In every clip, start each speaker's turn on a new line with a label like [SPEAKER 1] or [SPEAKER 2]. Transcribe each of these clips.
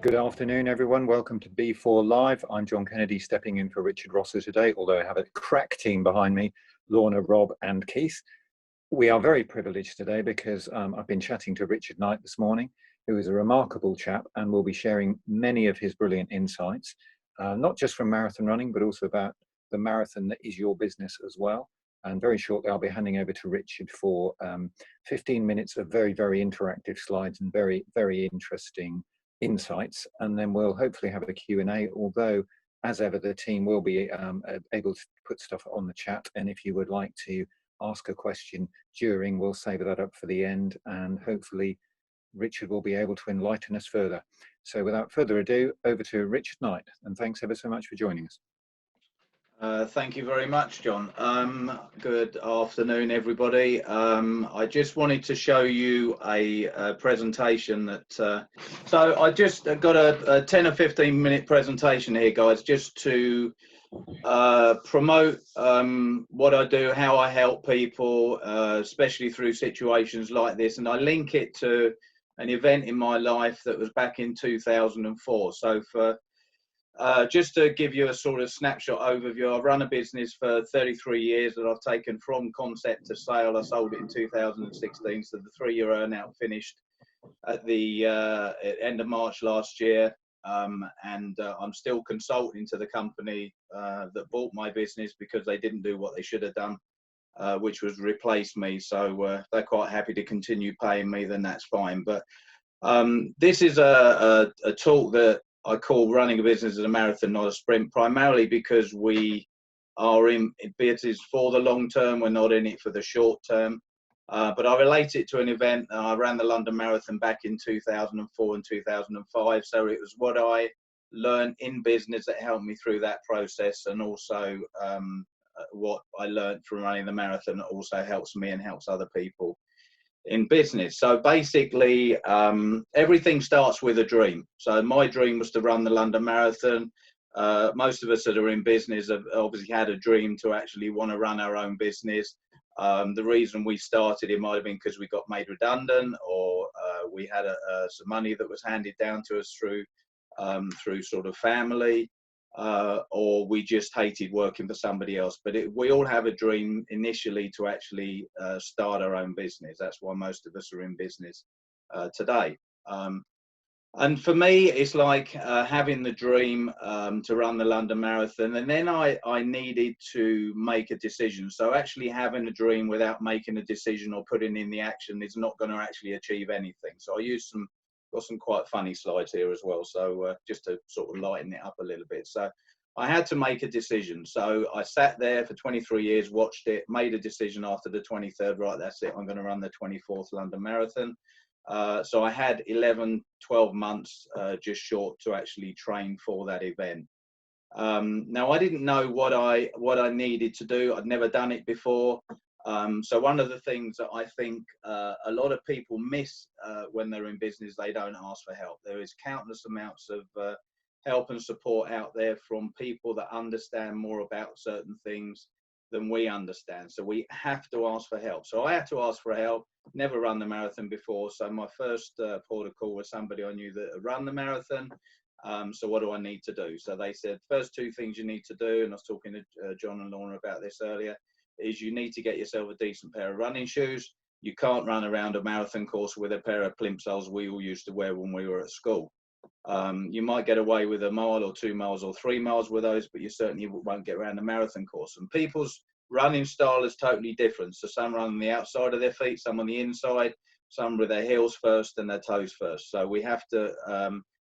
[SPEAKER 1] Good afternoon, everyone. Welcome to B4 Live. I'm John Kennedy, stepping in for Richard Rosser today, although I have a crack team behind me, Lorna, Rob and Keith. We are very privileged today because I've been chatting to Richard Knight this morning, who is a remarkable chap and will be sharing many of his brilliant insights, not just from marathon running, but also about the marathon that is your business as well. And very shortly, I'll be handing over to Richard for 15 minutes of very, very interactive slides and very, very interesting insights, and then we'll hopefully have a Q&A, although as ever the team will be able to put stuff on the chat, and if you would like to ask a question during, we'll save that up for the end, and hopefully Richard will be able to enlighten us further. So without further ado, over to Richard Knight, and thanks ever so much for joining us.
[SPEAKER 2] Thank you very much, John. Good afternoon, everybody. I just wanted to show you a presentation that, so I just got a 10 or 15 minute presentation here, guys, just to promote what I do, how I help people, especially through situations like this. And I link it to an event in my life that was back in 2004. So for just to give you a sort of snapshot overview, I've run a business for 33 years that I've taken from concept to sale. I sold it in 2016, so the 3-year earnout finished at the end of March last year. I'm still consulting to the company that bought my business because they didn't do what they should have done, which was replace me. So they're quite happy to continue paying me, then that's fine. But this is a talk that I call running a business as a marathon, not a sprint, primarily because we are in business for the long term. We're not in it for the short term. But I relate it to an event. I ran the London Marathon back in 2004 and 2005. So it was what I learned in business that helped me through that process, and also what I learned from running the marathon that also helps me and helps other people in business. So basically everything starts with a dream. So my dream was to run the London Marathon. Most of us that are in business have obviously had a dream to actually want to run our own business. The reason we started, it might have been because we got made redundant, or we had some money that was handed down to us through sort of family, or we just hated working for somebody else. But we all have a dream initially to actually start our own business. That's why most of us are in business today. And for me, it's like having the dream to run the London Marathon, and then I needed to make a decision. So actually having a dream without making a decision or putting in the action is not going to actually achieve anything. So I used got some quite funny slides here as well, so just to sort of lighten it up a little bit. So I had to make a decision. So I sat there for 23 years, watched it, made a decision after the 23rd, right, that's it, I'm going to run the 24th London Marathon. So I had 12 months just short to actually train for that event. Now I didn't know what I needed to do. I'd never done it before. So one of the things that I think a lot of people miss when they're in business, they don't ask for help. There is countless amounts of help and support out there from people that understand more about certain things than we understand. So we have to ask for help. So I had to ask for help. Never run the marathon before. So my first port of call was somebody I knew that had run the marathon. So what do I need to do? So they said, first 2 things you need to do, and I was talking to John and Lorna about this earlier, is you need to get yourself a decent pair of running shoes. You can't run around a marathon course with a pair of plimsolls we all used to wear when we were at school. You might get away with a mile or 2 miles or 3 miles with those, but you certainly won't get around a marathon course. And people's running style is totally different. So some run on the outside of their feet, some on the inside, some with their heels first and their toes first. So we have to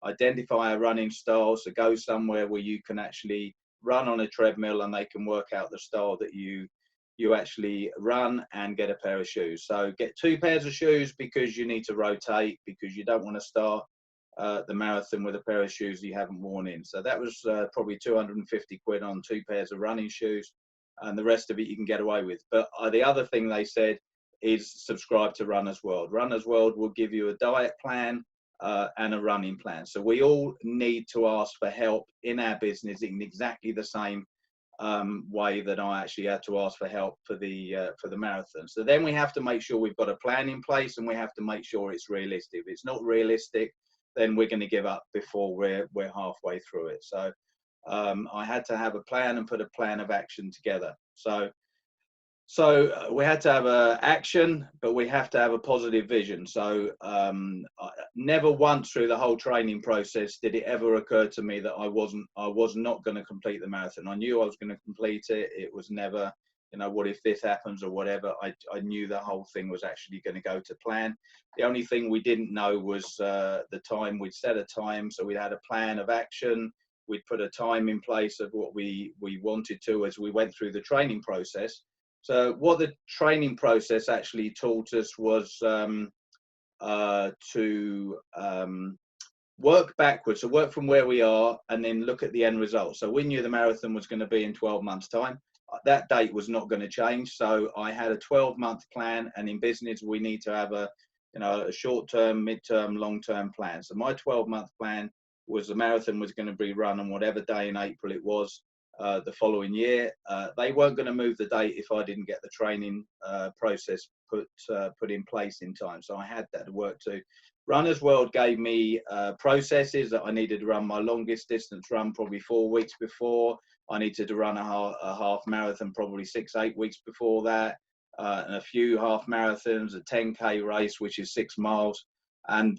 [SPEAKER 2] identify a running style. So go somewhere where you can actually run on a treadmill and they can work out the style that you actually run, and get a pair of shoes. So get 2 pairs of shoes because you need to rotate, because you don't want to start the marathon with a pair of shoes you haven't worn in. So that was probably 250 quid on 2 pairs of running shoes, and the rest of it you can get away with. But the other thing they said is subscribe to Runner's World. Runner's World will give you a diet plan and a running plan. So we all need to ask for help in our business in exactly the same way that I actually had to ask for help for the marathon. So then we have to make sure we've got a plan in place, and we have to make sure it's realistic. If it's not realistic, then we're going to give up before we're halfway through it. So I had to have a plan and put a plan of action together. So we had to have a action, but we have to have a positive vision. So never once through the whole training process did it ever occur to me that I was not going to complete the marathon. I knew I was going to complete it. It was never, you know, what if this happens or whatever. I knew the whole thing was actually going to go to plan. The only thing we didn't know was the time. We'd set a time, so we had a plan of action. We'd put a time in place of what we wanted to as we went through the training process. So what the training process actually taught us was to work backwards, so work from where we are and then look at the end result. So we knew the marathon was going to be in 12 months' time. That date was not going to change. So I had a 12-month plan, and in business we need to have a short-term, mid-term, long-term plan. So my 12-month plan was the marathon was going to be run on whatever day in April it was. The following year, they weren't going to move the date if I didn't get the training process put in place in time. So I had that to work to. Runners World gave me processes that I needed to run my longest distance run probably 4 weeks before. I needed to run a half marathon probably 6-8 weeks before that, and a few half marathons, a 10K race, which is 6 miles. And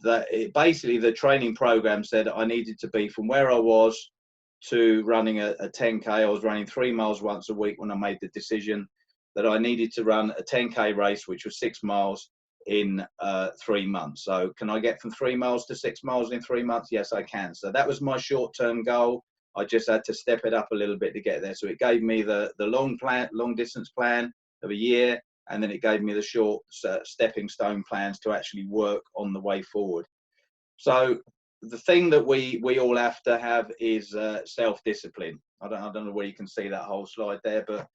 [SPEAKER 2] basically the training program said I needed to be from where I was to running a 10K. I was running 3 miles once a week when I made the decision that I needed to run a 10K race, which was 6 miles in 3 months. So can I get from 3 miles to 6 miles in 3 months? Yes, I can. So that was my short-term goal. I just had to step it up a little bit to get there. So it gave me the long distance plan of a year, and then it gave me the short stepping stone plans to actually work on the way forward. So the thing that we all have to have is self-discipline. I don't know where you can see that whole slide there, but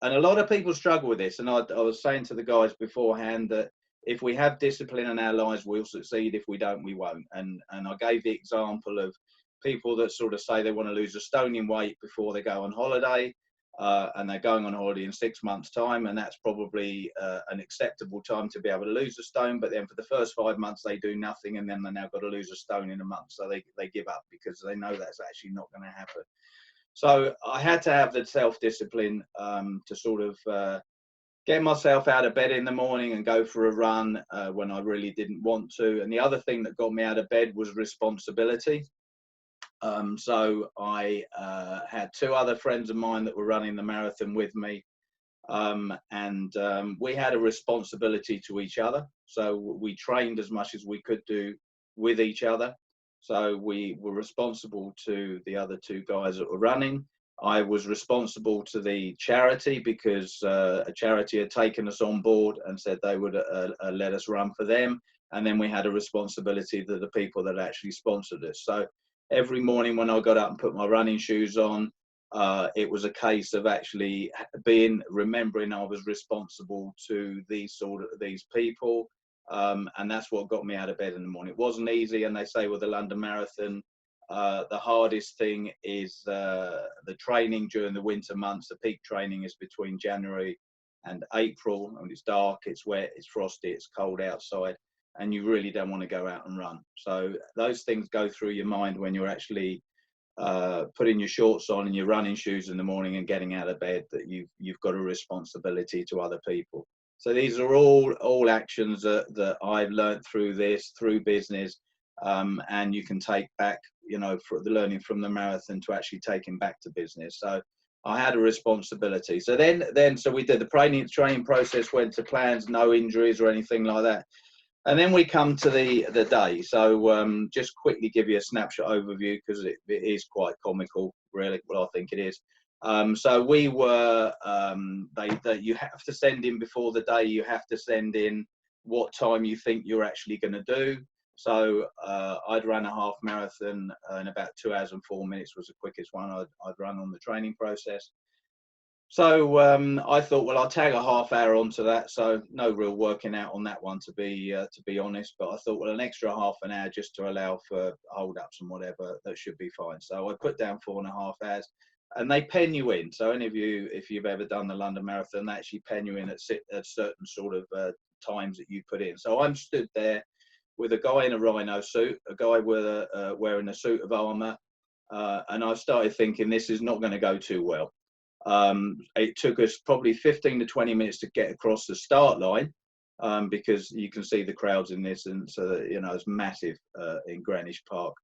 [SPEAKER 2] and a lot of people struggle with this. And I was saying to the guys beforehand that if we have discipline in our lives, we'll succeed. If we don't, we won't. And I gave the example of people that sort of say they want to lose a stone in weight before they go on holiday. And they're going on holiday in 6 months' time, and that's probably an acceptable time to be able to lose a stone. But then for the first 5 months, they do nothing, and then they're now got to lose a stone in a month. So they give up because they know that's actually not going to happen. So I had to have the self-discipline to sort of get myself out of bed in the morning and go for a run when I really didn't want to. And the other thing that got me out of bed was responsibility. So I had 2 other friends of mine that were running the marathon with me, and we had a responsibility to each other. So we trained as much as we could do with each other. So we were responsible to the other 2 guys that were running. I was responsible to the charity because a charity had taken us on board and said they would let us run for them. And then we had a responsibility to the people that actually sponsored us. So every morning when I got up and put my running shoes on, it was a case of actually remembering I was responsible to these people. And that's what got me out of bed in the morning. It wasn't easy. And they say with the London Marathon, the hardest thing is the training during the winter months. The peak training is between January and April, and it's dark, it's wet, it's frosty, it's cold outside, and you really don't want to go out and run. So those things go through your mind when you're actually putting your shorts on and your running shoes in the morning and getting out of bed, that you've got a responsibility to other people. So these are all actions that I've learned through business, and you can take back, for the learning from the marathon to actually taking back to business. So I had a responsibility. So so we did the training process, went to plans, no injuries or anything like that. And then we come to the day. So just quickly give you a snapshot overview because it is quite comical, really. Well, I think it is. So we were, you have to send in before the day, you have to send in what time you think you're actually going to do. So I'd run a half marathon in about 2 hours and 4 minutes was the quickest one I'd run on the training process. So I thought, well, I'll tag a half hour onto that. So no real working out on that one, to be honest. But I thought, well, an extra half an hour just to allow for hold-ups and whatever, that should be fine. So I put down 4.5 hours. And they pen you in. So any of you, if you've ever done the London Marathon, they actually pen you in at certain sort of times that you put in. So I'm stood there with a guy in a rhino suit, a guy with wearing a suit of armour, and I started thinking this is not going to go too well. It took us probably 15 to 20 minutes to get across the start line, because you can see the crowds in this, and so that, you know, it's massive in Greenwich Park.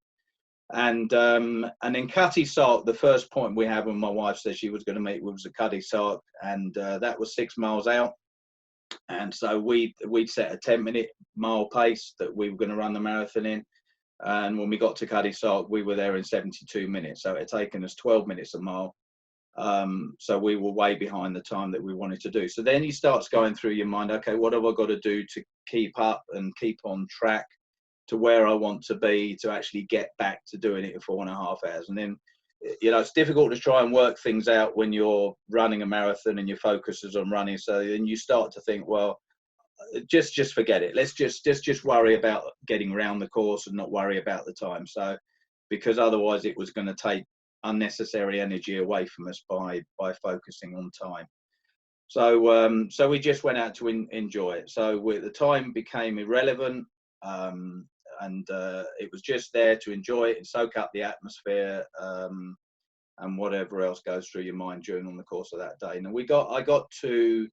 [SPEAKER 2] And in Cutty Sark, the first point we had when my wife said she was going to meet was at Cutty Sark, and that was 6 miles out. And so we'd set a 10-minute mile pace that we were going to run the marathon in. And when we got to Cutty Sark, we were there in 72 minutes. So it had taken us 12 minutes a mile. So we were way behind the time that we wanted to do. So then he starts going through your mind, okay, what have I got to do to keep up and keep on track to where I want to be, to actually get back to doing it in 4.5 hours? And then, you know, it's difficult to try and work things out when you're running a marathon and your focus is on running. So then you start to think, well, just forget it. Let's just worry about getting around the course and not worry about the time. So, because otherwise it was going to take unnecessary energy away from us by focusing on time. So so we just went out to enjoy it. So the time became irrelevant, and it was just there to enjoy it and soak up the atmosphere, and whatever else goes through your mind during the course of that day. And I got to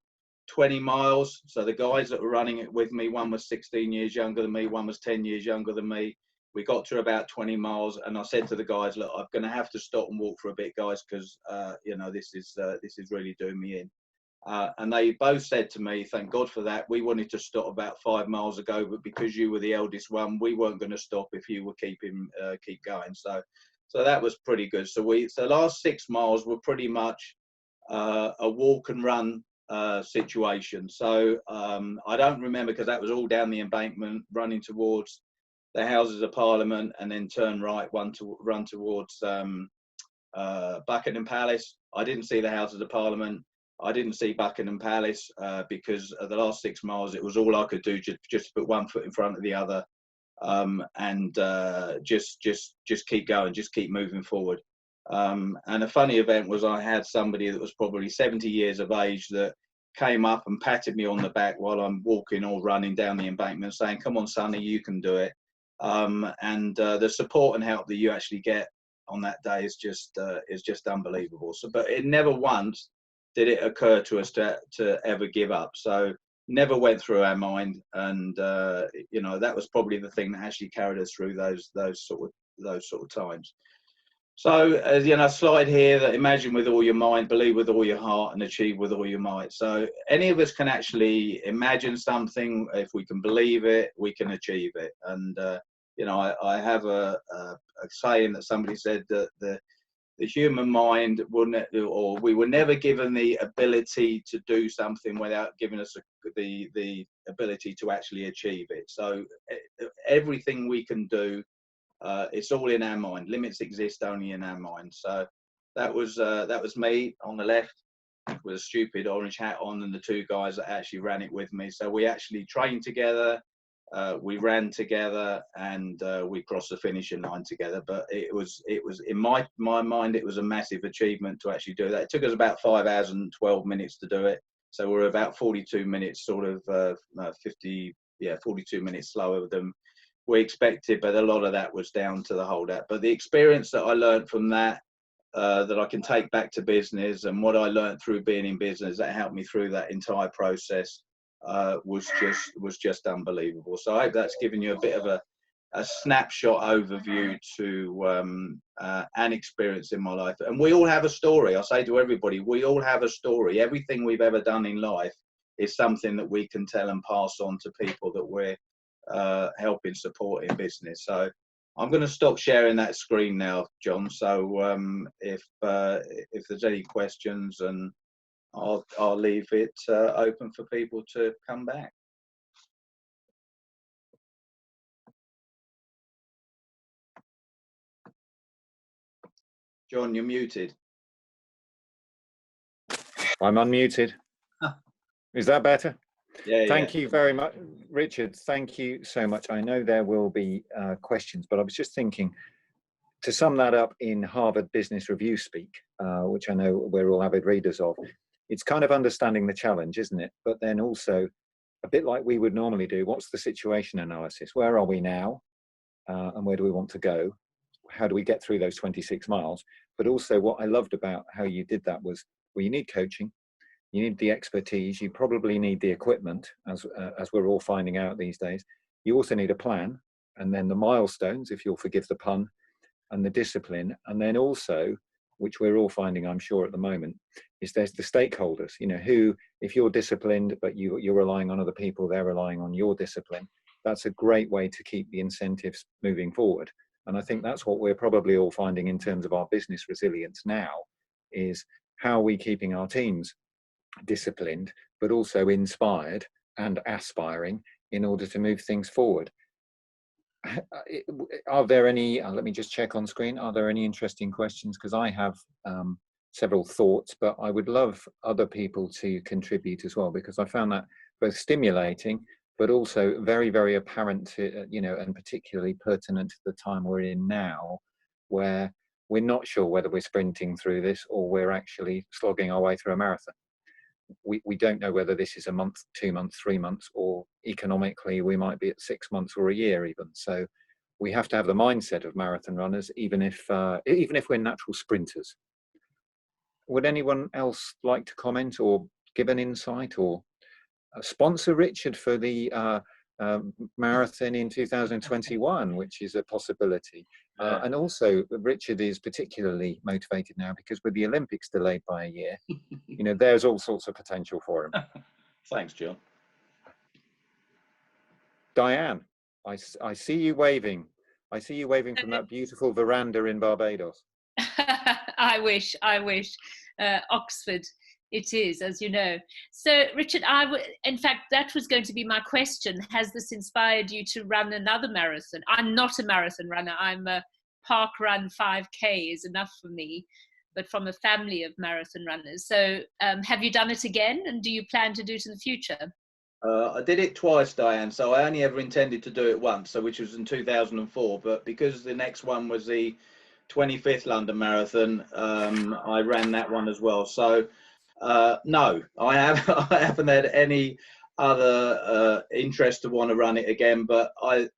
[SPEAKER 2] 20 miles. So the guys that were running it with me, one was 16 years younger than me, one was 10 years younger than me. We got to about 20 miles, and I said to the guys, look, I'm going to have to stop and walk for a bit, guys, because you know, this is really doing me in. And they both said to me, thank God for that. We wanted to stop about 5 miles ago, but because you were the eldest one, we weren't going to stop if you were keep going. So that was pretty good. So the last 6 miles were pretty much a walk and run situation. So I don't remember, because that was all down the embankment, running towards the Houses of Parliament, and then turn right, run towards Buckingham Palace. I didn't see the Houses of Parliament. I didn't see Buckingham Palace because of the last 6 miles, it was all I could do, just put one foot in front of the other, and just keep going, just keep moving forward. And a funny event was, I had somebody that was probably 70 years of age that came up and patted me on the back while I'm walking or running down the embankment, saying, come on, Sonny, you can do it. And the support and help that you actually get on that day is just unbelievable. So, but it never once did it occur to us to ever give up. So never went through our mind, and you know, that was probably the thing that actually carried us through those sort of times. So, you know, slide here that imagine with all your mind, believe with all your heart, and achieve with all your might. So any of us can actually imagine something. If we can believe it, we can achieve it. And you know, I have a saying that somebody said that the human mind we were never given the ability to do something without giving us the ability to actually achieve it. So everything we can do, it's all in our mind. Limits exist only in our mind. So that was me on the left with a stupid orange hat on, and the two guys that actually ran it with me. So we actually trained together, we ran together, and we crossed the finishing line together. But it was in my mind, it was a massive achievement to actually do that. It took us about 5 hours and 12 minutes to do it. So we're about 42 minutes, 42 minutes slower than we expected, but a lot of that was down to the holdout. But the experience that I learned from that, that I can take back to business, and what I learned through being in business that helped me through that entire process, was just unbelievable. So I hope that's given you a bit of a snapshot overview to an experience in my life. And we all have a story. I say to everybody, we all have a story. Everything we've ever done in life is something that we can tell and pass on to people that we're helping support in business. So I'm going to stop sharing that screen now, John. So if there's any questions, and I'll leave it open for people to come back. John, you're muted.
[SPEAKER 1] I'm unmuted. Is that better?
[SPEAKER 2] Yeah.
[SPEAKER 1] Thank you very much, Richard. Thank you so much. I know there will be questions, but I was just thinking, to sum that up in Harvard Business Review speak, which I know we're all avid readers of, it's kind of understanding the challenge, isn't it? But then also a bit like we would normally do. What's the situation analysis? Where are we now? And where do we want to go? How do we get through those 26 miles? But also what I loved about how you did that was, well, you need coaching, you need the expertise, you probably need the equipment, as we're all finding out these days. You also need a plan, and then the milestones, if you'll forgive the pun, and the discipline. And then also, which we're all finding, I'm sure at the moment, is there's the stakeholders, you know, who, if you're disciplined, but you're relying on other people, they're relying on your discipline. That's a great way to keep the incentives moving forward. And I think that's what we're probably all finding in terms of our business resilience now, is how are we keeping our teams disciplined, but also inspired and aspiring in order to move things forward. Are there any, let me just check on screen, are there any interesting questions? Because I have several thoughts, but I would love other people to contribute as well, because I found that both stimulating, but also very, very apparent to, you know, and particularly pertinent to the time we're in now, where we're not sure whether we're sprinting through this or we're actually slogging our way through a marathon. We don't know whether this is a month, 2 months, 3 months, or economically we might be at 6 months or a year even. So we have to have the mindset of marathon runners, even if we're natural sprinters. Would anyone else like to comment or give an insight or sponsor Richard for the marathon in 2021, which is a possibility? And also, Richard is particularly motivated now because with the Olympics delayed by a year, you know, there's all sorts of potential for him.
[SPEAKER 2] Thanks, John.
[SPEAKER 1] Diane, I see you waving. I see you waving from that beautiful veranda in Barbados.
[SPEAKER 3] I wish. Oxford it is, as you know. So, Richard, in fact, that was going to be my question. Has this inspired you to run another marathon? I'm not a marathon runner. I'm a park run 5K is enough for me, but from a family of marathon runners. So have you done it again, and do you plan to do it in the future?
[SPEAKER 2] I did it twice, Diane, so I only ever intended to do it once, so which was in 2004, but because the next one was the 25th London Marathon, I ran that one as well. So no, I haven't had any other interest to want to run it again, but I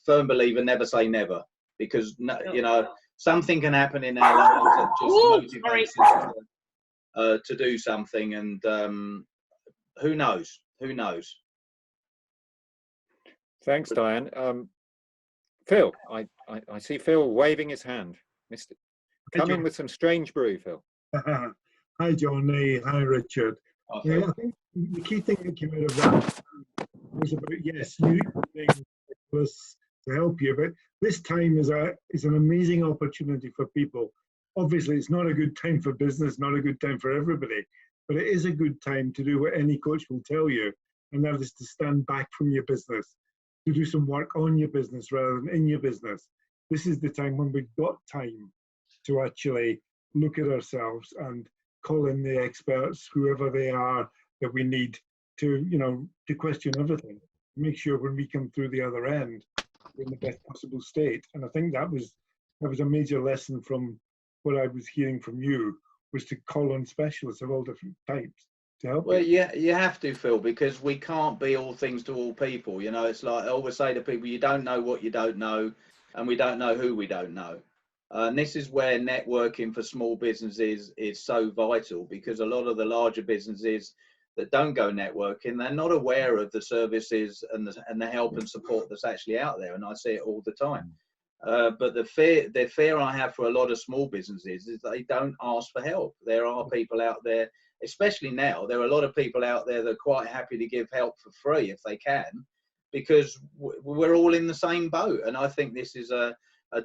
[SPEAKER 2] firm believer never say never, because you know, something can happen in our lives that just motivates us to do something, and who knows? Who knows?
[SPEAKER 1] Thanks, Diane. Phil, I see Phil waving his hand. Come in with some strange brew, Phil.
[SPEAKER 4] Hi, John. Hi, Richard.
[SPEAKER 2] I
[SPEAKER 4] think the key thing that came out of that was about, yes, you was to help you, but this time is an amazing opportunity for people. Obviously, it's not a good time for business, not a good time for everybody, but it is a good time to do what any coach will tell you, and that is to stand back from your business, to do some work on your business rather than in your business. This is the time when we've got time to actually look at ourselves and call in the experts, whoever they are, that we need to, you know, to question everything. Make sure when we come through the other end, we're in the best possible state. And I think that was a major lesson from what I was hearing from you, was to call on specialists of all different types to help.
[SPEAKER 2] Well, yeah, you have to, Phil, because we can't be all things to all people. You know, it's like I always say to people, you don't know what you don't know, and we don't know who we don't know. And this is where networking for small businesses is so vital, because a lot of the larger businesses that don't go networking, they're not aware of the services and the help and support that's actually out there. And I see it all the time. But the fear I have for a lot of small businesses is they don't ask for help. There are people out there, especially now, there are a lot of people out there that are quite happy to give help for free if they can, because we're all in the same boat. And I think this is a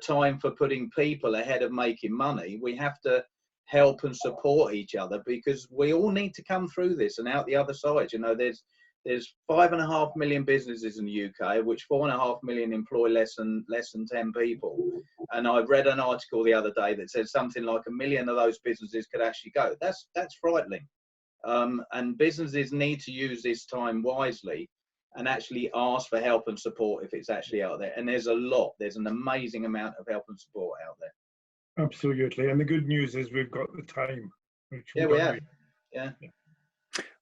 [SPEAKER 2] time for putting people ahead of making money. We have to help and support each other, because we all need to come through this and out the other side. You know, there's 5.5 million businesses in the UK, which 4.5 million employ less than 10 people. And I read an article the other day that said something like 1 million of those businesses could actually go. That's frightening. And businesses need to use this time wisely and actually ask for help and support if it's actually out there. And there's an amazing amount of help and support out there.
[SPEAKER 4] Absolutely. And the good news is we've got the time.
[SPEAKER 2] Yeah, we have. Yeah.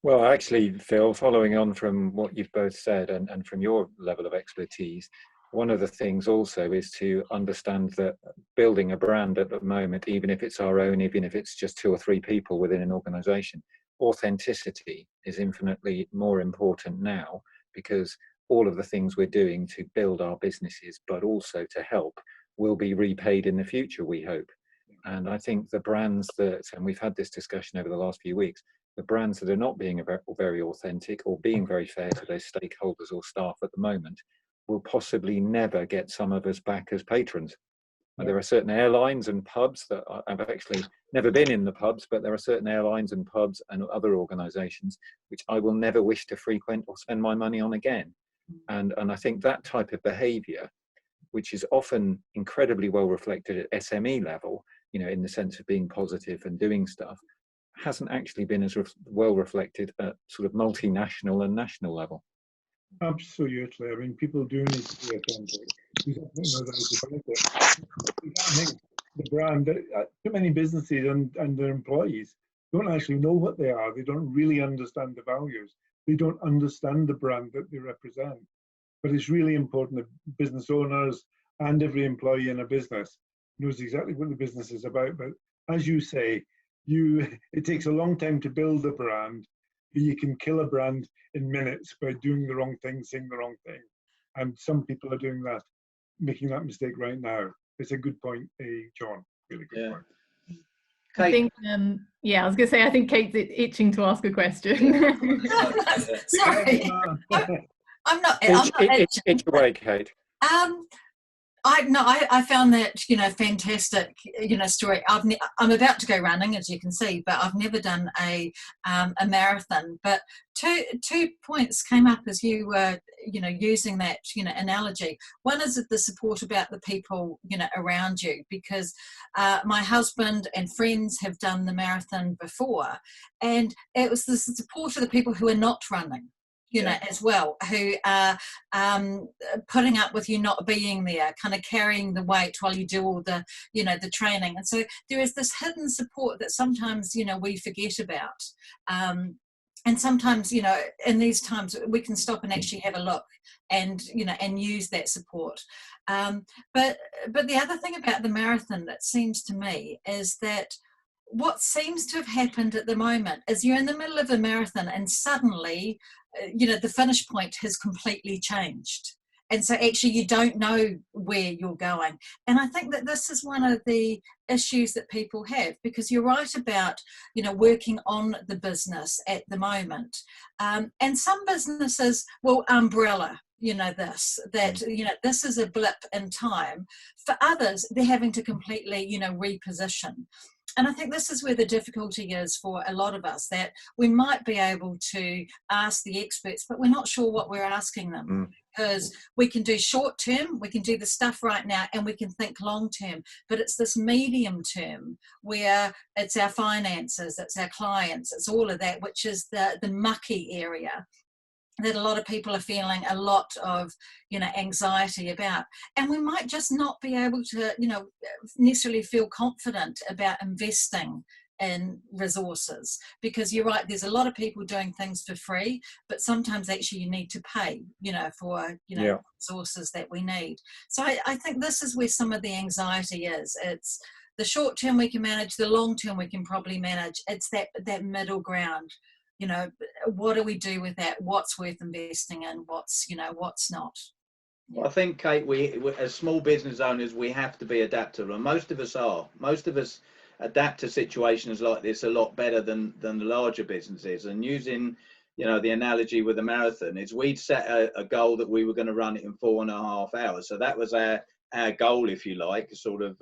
[SPEAKER 1] Well, actually, Phil, following on from what you've both said and from your level of expertise, one of the things also is to understand that building a brand at the moment, even if it's our own, even if it's just 2 or 3 people within an organization, authenticity is infinitely more important now, because all of the things we're doing to build our businesses, but also to help, will be repaid in the future, we hope. And I think the brands that, and we've had this discussion over the last few weeks, the brands that are not being very authentic or being very fair to their stakeholders or staff at the moment will possibly never get some of us back as patrons. There are certain airlines and pubs that I've actually never been in the pubs, but there are certain airlines and pubs and other organizations which I will never wish to frequent or spend my money on again. And I think that type of behavior, which is often incredibly well reflected at SME level, you know, in the sense of being positive and doing stuff, hasn't actually been as well reflected at sort of multinational and national level.
[SPEAKER 4] Absolutely. I mean, people do need to be authentic. There's definitely no doubt about it. I think the brand, too many businesses and their employees don't actually know what they are. They don't really understand the values. They don't understand the brand that they represent. But it's really important that business owners and every employee in a business knows exactly what the business is about. But as you say, it takes a long time to build a brand, but you can kill a brand in minutes by doing the wrong thing, saying the wrong thing. And some people are doing that, making that mistake right now. It's a good point, John. Really good point.
[SPEAKER 5] I think, I was going to say, I think Kate's itching to ask a question.
[SPEAKER 6] Sorry. I'm not itching.
[SPEAKER 1] It's away, Kate.
[SPEAKER 6] I found that, fantastic, story. I'm about to go running, as you can see, but I've never done a marathon. But two points came up as you were, using that, analogy. One is the support about the people, around you, because my husband and friends have done the marathon before, and it was the support of the people who are not running. As well, who are putting up with you not being there, kind of carrying the weight while you do all the, the training. And so there is this hidden support that sometimes, we forget about. And sometimes, in these times, we can stop and actually have a look and, and use that support. But the other thing about the marathon that seems to me is that what seems to have happened at the moment is you're in the middle of a marathon and suddenly, the finish point has completely changed. And so actually you don't know where you're going. And I think that this is one of the issues that people have, because you're right about, working on the business at the moment. And some businesses will umbrella this is a blip in time. For others, they're having to completely, reposition. And I think this is where the difficulty is for a lot of us, that we might be able to ask the experts, but we're not sure what we're asking them. Because we can do short term, we can do the stuff right now, and we can think long term. But it's this medium term where it's our finances, it's our clients, it's all of that, which is the mucky area that a lot of people are feeling a lot of, anxiety about. And we might just not be able to, necessarily feel confident about investing in resources, because you're right, there's a lot of people doing things for free, but sometimes actually you need to pay, for, resources that we need. So I think this is where some of the anxiety is. It's the short term we can manage, the long term we can probably manage. It's that middle ground. What do we do with that? What's worth investing in? What's not?
[SPEAKER 2] Well, I think, Kate, we as small business owners, we have to be adaptable, and most of us are. Most of us adapt to situations like this a lot better than the larger businesses. And using, the analogy with the marathon is, we'd set a goal that we were going to run it in 4.5 hours. So that was our goal, if you like, sort of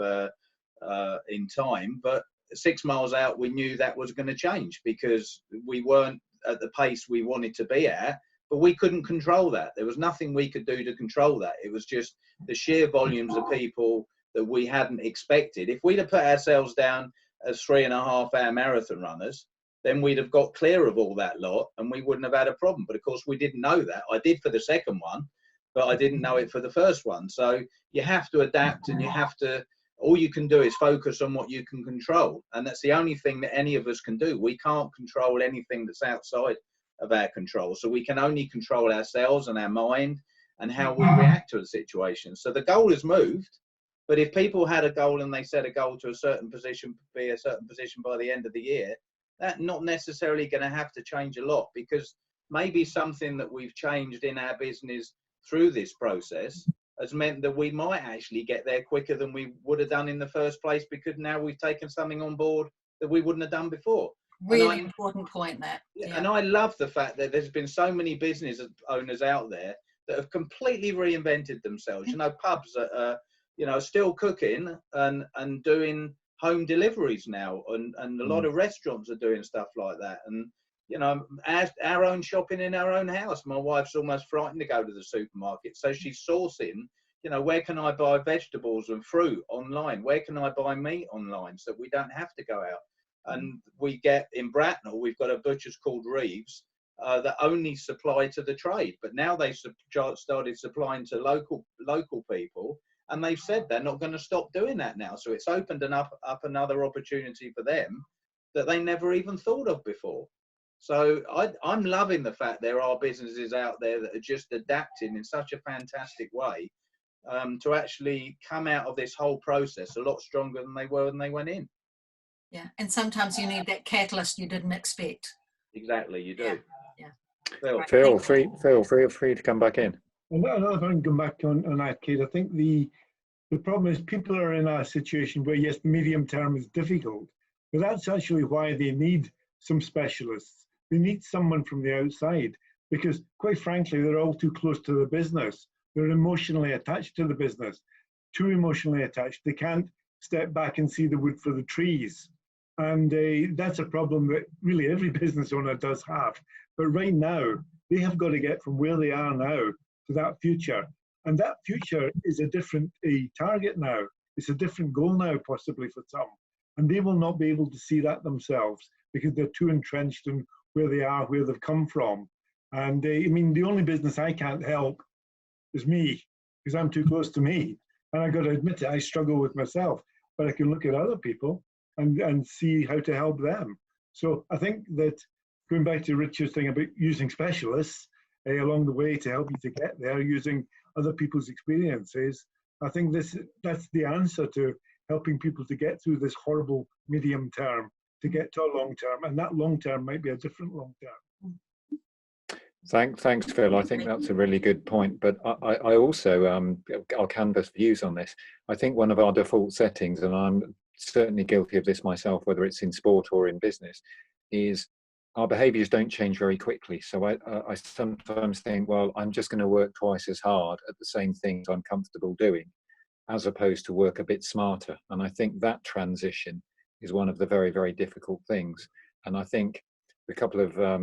[SPEAKER 2] in time. But 6 miles out, we knew that was going to change, because we weren't at the pace we wanted to be at, but we couldn't control that. There was nothing we could do to control that. It was just the sheer volumes of people that we hadn't expected. If we'd have put ourselves down as 3.5 hour marathon runners, then we'd have got clear of all that lot and we wouldn't have had a problem. But of course we didn't know that. I did for the second one, but I didn't know it for the first one. So you have to adapt, and you have to all you can do is focus on what you can control. And that's the only thing that any of us can do. We can't control anything that's outside of our control. So we can only control ourselves and our mind and how we react to the situation. So the goal has moved, but if people had a goal and they set a goal to a certain position, be a certain position by the end of the year, that's not necessarily going to have to change a lot, because maybe something that we've changed in our business through this process has meant that we might actually get there quicker than we would have done in the first place, because now we've taken something on board that we wouldn't have done before.
[SPEAKER 6] Really important point there.
[SPEAKER 2] Yeah. And I love the fact that there's been so many business owners out there that have completely reinvented themselves. You know, pubs that are, you know, still cooking and doing home deliveries now, and a lot of restaurants are doing stuff like that. And you know, our own shopping in our own house. My wife's almost frightened to go to the supermarket, so she's sourcing, you know, where can I buy vegetables and fruit online? Where can I buy meat online, so we don't have to go out? And we get in Bracknell, we've got a butcher's called Reeves that only supply to the trade, but now they've started supplying to local people, and they've said they're not going to stop doing that now. So it's opened up another opportunity for them that they never even thought of before. So I'm loving the fact there are businesses out there that are just adapting in such a fantastic way to actually come out of this whole process a lot stronger than they were when they went in.
[SPEAKER 6] Yeah, and sometimes you need that catalyst you didn't expect.
[SPEAKER 2] Exactly, you do.
[SPEAKER 6] Yeah.
[SPEAKER 2] Phil,
[SPEAKER 1] Feel free to come back in.
[SPEAKER 4] Another thing, come back on that, Kate. I think the problem is people are in a situation where, yes, the medium term is difficult, but that's actually why they need some specialists. They need someone from the outside, because quite frankly, they're all too close to the business. They're emotionally attached to the business, too emotionally attached. They can't step back and see the wood for the trees. And that's a problem that really every business owner does have. But right now, they have got to get from where they are now to that future. And that future is a different target now. It's a different goal now, possibly for some. And they will not be able to see that themselves because they're too entrenched in where they are, where they've come from. And I mean, the only business I can't help is me, because I'm too close to me. And I got to admit it, I struggle with myself, but I can look at other people and see how to help them. So I think that going back to Richard's thing about using specialists along the way to help you to get there, using other people's experiences, I think that's the answer to helping people to get through this horrible medium term, to get to a long term, and that long term might be a different long term.
[SPEAKER 1] Thanks, Phil. I think that's a really good point. But I also, I'll canvass views on this. I think one of our default settings, and I'm certainly guilty of this myself, whether it's in sport or in business, is our behaviours don't change very quickly. So I sometimes think, well, I'm just going to work twice as hard at the same things I'm comfortable doing, as opposed to work a bit smarter. And I think that transition is one of the very, very difficult things. And I think a couple of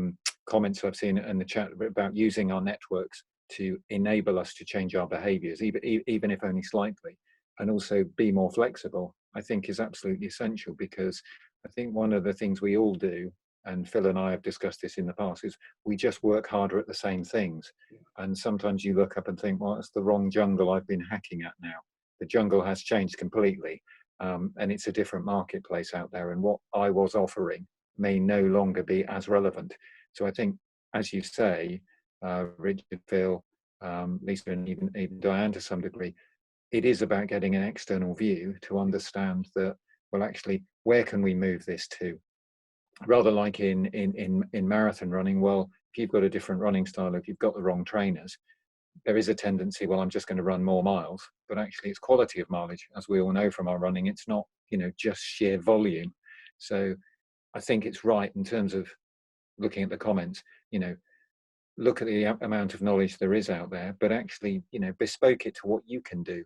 [SPEAKER 1] comments I've seen in the chat about using our networks to enable us to change our behaviours, even if only slightly, and also be more flexible, I think is absolutely essential, because I think one of the things we all do, and Phil and I have discussed this in the past, is we just work harder at the same things. And sometimes you look up and think, well, it's the wrong jungle I've been hacking at now. The jungle has changed completely, and it's a different marketplace out there, and what I was offering may no longer be as relevant. So I think, as you say, Richard, Phil, Lisa, and even Diane to some degree, it is about getting an external view to understand that, well, actually, where can we move this to? Rather like in marathon running, well, if you've got a different running style, if you've got the wrong trainers, there is a tendency, well, I'm just going to run more miles, but actually it's quality of mileage. As we all know from our running, it's not, just sheer volume. So I think it's right in terms of looking at the comments, look at the amount of knowledge there is out there, but actually, bespoke it to what you can do,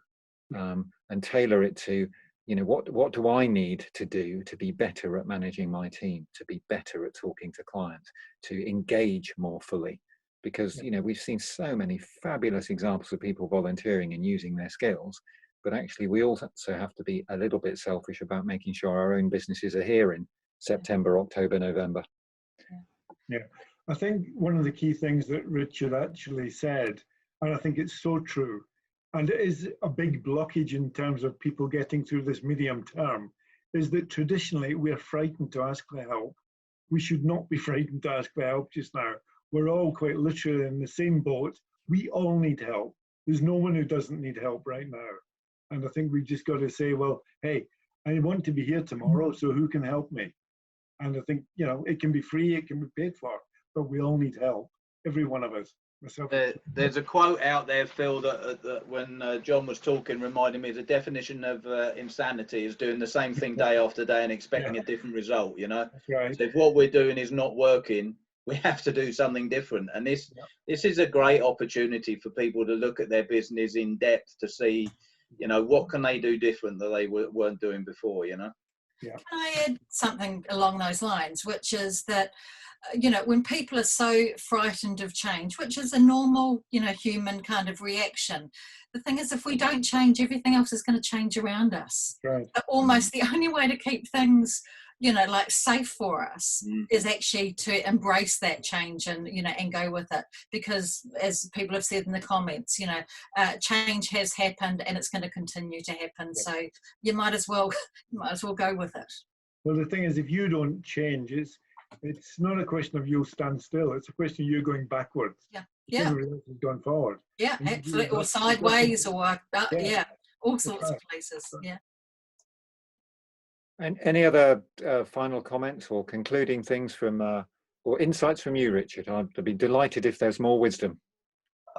[SPEAKER 1] and tailor it to, what do I need to do to be better at managing my team, to be better at talking to clients, to engage more fully. Because, we've seen so many fabulous examples of people volunteering and using their skills, but actually we also have to be a little bit selfish about making sure our own businesses are here in September, October, November.
[SPEAKER 4] Yeah, I think one of the key things that Richard actually said, and I think it's so true, and it is a big blockage in terms of people getting through this medium term, is that traditionally we're frightened to ask for help. We should not be frightened to ask for help just now. We're all quite literally in the same boat. We all need help. There's no one who doesn't need help right now. And I think we've just got to say, well, hey, I want to be here tomorrow, so who can help me? And I think, you know, it can be free, it can be paid for, but we all need help, every one of us. Myself.
[SPEAKER 2] There's a quote out there, Phil, that when John was talking reminded me the definition of insanity is doing the same thing day after day and expecting a different result, you know?
[SPEAKER 4] That's right.
[SPEAKER 2] So if what we're doing is not working, we have to do something different. And this is a great opportunity for people to look at their business in depth to see, you know, what can they do different that they weren't doing before, you know?
[SPEAKER 6] Can I add something along those lines, which is that, you know, when people are so frightened of change, which is a normal, you know, human kind of reaction, the thing is, if we don't change, everything else is going to change around us.
[SPEAKER 4] Right.
[SPEAKER 6] Almost the only way to keep things, you know, like safe for us is actually to embrace that change and, you know, and go with it. Because as people have said in the comments, you know, change has happened and it's going to continue to happen. So you might as well go with it.
[SPEAKER 4] Well, the thing is, if you don't change, it's not a question of you'll stand still. It's a question of you going backwards.
[SPEAKER 6] Yeah.
[SPEAKER 4] Everybody else is going forward.
[SPEAKER 6] Yeah, absolutely. Or sideways, or all sorts of places. Yeah.
[SPEAKER 1] And any other final comments or concluding things from or insights from you, Richard? I'd be delighted if there's more wisdom.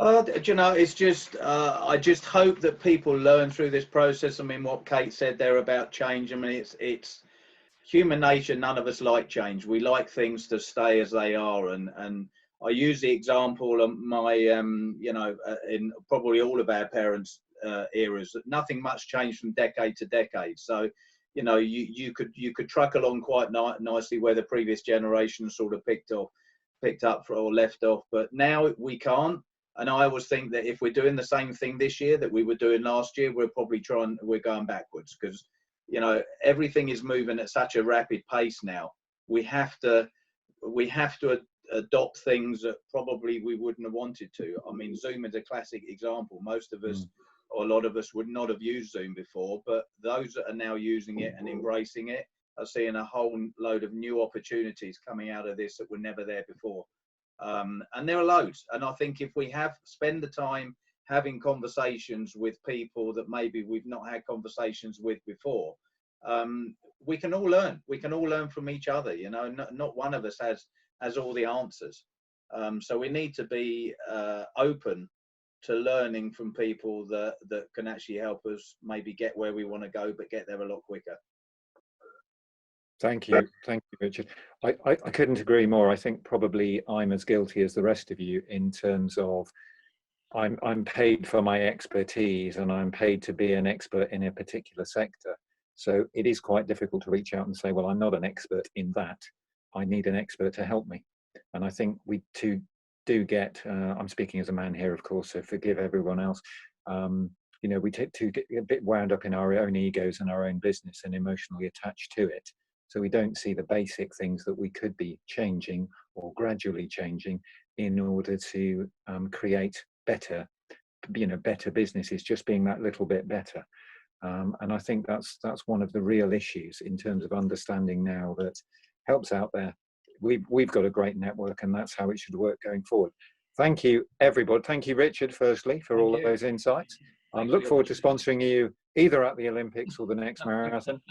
[SPEAKER 2] You know, it's just I just hope that people learn through this process. I mean, what Kate said there about change. I mean, it's human nature. None of us like change. We like things to stay as they are. And I use the example of my, you know, in probably all of our parents' eras, that nothing much changed from decade to decade. So, you know, you could truck along quite nicely where the previous generation sort of picked up or left off. But now we can't. And I always think that if we're doing the same thing this year that we were doing last year, we're going backwards, because, you know, everything is moving at such a rapid pace now. We have to adopt things that probably we wouldn't have wanted to. I mean, Zoom is a classic example. Most of us, or a lot of us, would not have used Zoom before, but those that are now using it and embracing it are seeing a whole load of new opportunities coming out of this that were never there before. And there are loads. And I think if we spend the time having conversations with people that maybe we've not had conversations with before, we can all learn. We can all learn from each other. You know, not one of us has all the answers. So we need to be open to learning from people that can actually help us maybe get where we want to go, but get there a lot quicker.
[SPEAKER 1] Thank you, Richard. I couldn't agree more. I think probably I'm as guilty as the rest of you in terms of I'm paid for my expertise and I'm paid to be an expert in a particular sector. So it is quite difficult to reach out and say, well, I'm not an expert in that. I need an expert to help me. And I think we too do get, I'm speaking as a man here, of course, so forgive everyone else. You know, we tend to get a bit wound up in our own egos and our own business and emotionally attached to it. So we don't see the basic things that we could be changing or gradually changing in order to create better, better businesses, just being that little bit better. And I think that's one of the real issues in terms of understanding now that help's out there. We've got a great network, and that's how it should work going forward. Thank you, everybody. Thank you, Richard, firstly, for all of those insights. I look forward to sponsoring you either at the Olympics or the next marathon.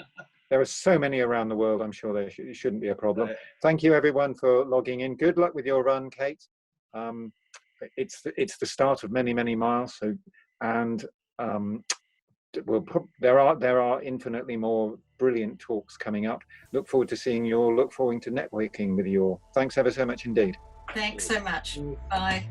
[SPEAKER 1] There are so many around the world, I'm sure there shouldn't be a problem. Thank you, everyone, for logging in. Good luck with your run, Kate. It's the start of many, many miles. So, and there are infinitely more brilliant talks coming up. Look forward to seeing you all. Look forward to networking with you all. Thanks ever so much indeed.
[SPEAKER 6] Thanks so much. Bye.